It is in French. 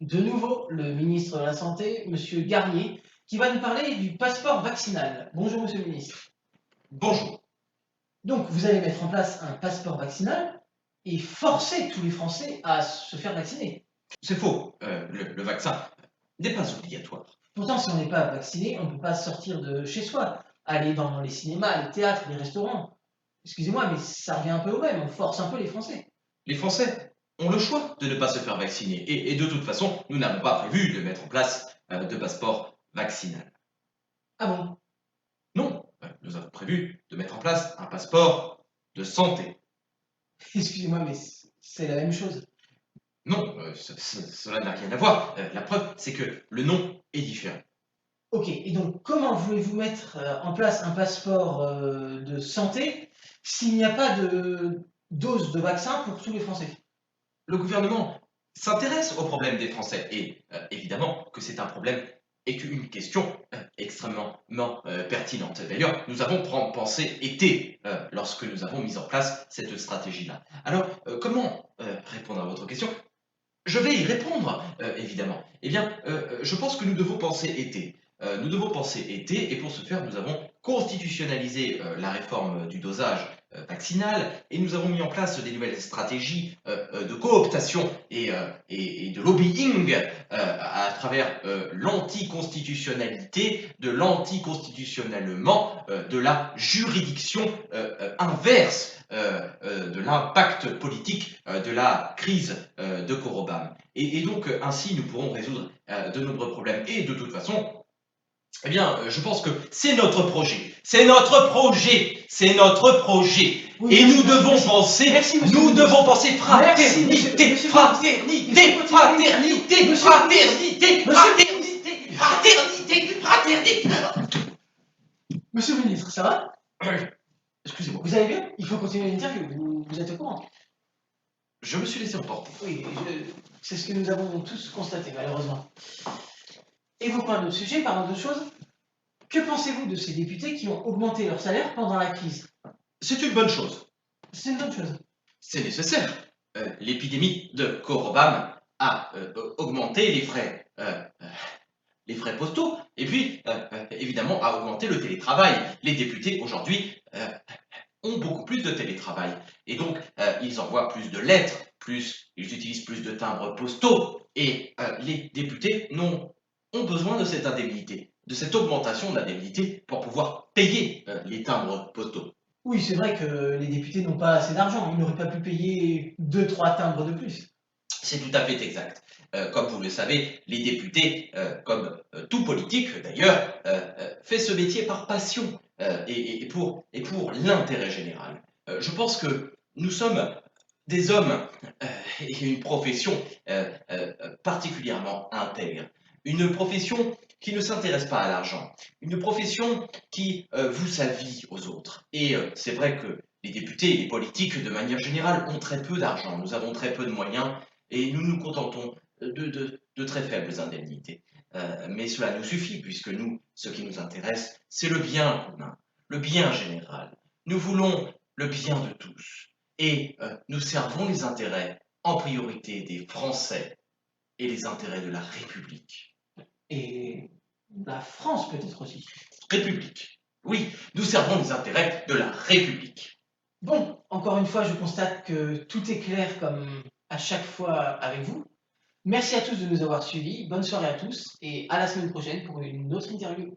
de nouveau le ministre de la Santé, Monsieur Garnier, qui va nous parler du passeport vaccinal. Bonjour Monsieur le ministre. Bonjour. Donc vous allez mettre en place un passeport vaccinal et forcer tous les Français à se faire vacciner. C'est faux. Le vaccin n'est pas obligatoire. Pourtant, si on n'est pas vacciné, on ne peut pas sortir de chez soi, aller dans les cinémas, les théâtres, les restaurants. Excusez-moi, mais ça revient un peu au même, on force un peu les Français. Les Français ont le choix de ne pas se faire vacciner. Et de toute façon, nous n'avons pas prévu de mettre en place de passeport vaccinal. Ah bon? Non, nous avons prévu de mettre en place un passeport de santé. Excusez-moi, mais c'est la même chose. Non, cela n'a rien à voir. La preuve, c'est que le nom est différent. Ok, et donc comment voulez-vous mettre en place un passeport de santé s'il n'y a pas de dose de vaccin pour tous les Français? Le gouvernement s'intéresse aux problèmes des Français et évidemment que c'est un problème et une question extrêmement pertinente. D'ailleurs, nous avons pensé été lorsque nous avons mis en place cette stratégie-là. Alors, comment répondre à votre question? Je vais y répondre, évidemment. Eh bien, je pense que nous devons penser été. Nous devons penser été, et pour ce faire, nous avons constitutionnalisé la réforme du dosage vaccinal, et nous avons mis en place des nouvelles stratégies de cooptation et de lobbying à travers l'anticonstitutionnalité, de l'anticonstitutionnellement, de la juridiction inverse de l'impact politique de la crise de Korobam. Et donc, ainsi, nous pourrons résoudre de nombreux problèmes. Et de toute façon, eh bien, je pense que c'est notre projet. C'est notre projet. C'est notre projet. Oui, et merci, nous devons merci. penser, Merci, monsieur nous le devons ministre. penser fraternité, Monsieur- fraternité, monsieur- fraternité, monsieur- fraternité, monsieur- fraternité, fraternité, fraternité. Monsieur le ministre, ça va? Excusez-moi, Vous allez bien? Il faut continuer l'interview, vous êtes au courant? je me suis laissé emporter. Oui, c'est ce que nous avons tous constaté, malheureusement. Évoquons un autre sujet, parlons d'autre chose. Que pensez-vous de ces députés qui ont augmenté leur salaire pendant la crise? C'est une bonne chose. C'est une bonne chose. C'est nécessaire. L'épidémie de Korobam a augmenté les frais postaux, et puis, évidemment, a augmenté le télétravail. Les députés, aujourd'hui, ont beaucoup plus de télétravail. Et donc, ils envoient plus de lettres, ils utilisent plus de timbres postaux, et les députés ont besoin de cette indemnité, de cette augmentation d'indemnité pour pouvoir payer les timbres postaux. Oui, c'est vrai que les députés n'ont pas assez d'argent. Ils n'auraient pas pu payer 2-3 timbres de plus. C'est tout à fait exact. Comme vous le savez, les députés, comme tout politique d'ailleurs, fait ce métier par passion et pour l'intérêt général. Je pense que nous sommes des hommes et une profession particulièrement intègre. Une profession qui ne s'intéresse pas à l'argent. Une profession qui voue sa vie aux autres. Et c'est vrai que les députés et les politiques, de manière générale, ont très peu d'argent. Nous avons très peu de moyens et nous nous contentons de très faibles indemnités. Mais cela nous suffit, puisque nous, ce qui nous intéresse, c'est le bien commun, le bien général. Nous voulons le bien de tous. Et nous servons les intérêts en priorité des Français et les intérêts de la République. Et la France peut-être aussi. République. Oui, nous servons les intérêts de la République. Bon, encore une fois, je constate que tout est clair comme à chaque fois avec vous. Merci à tous de nous avoir suivis. Bonne soirée à tous et à la semaine prochaine pour une autre interview.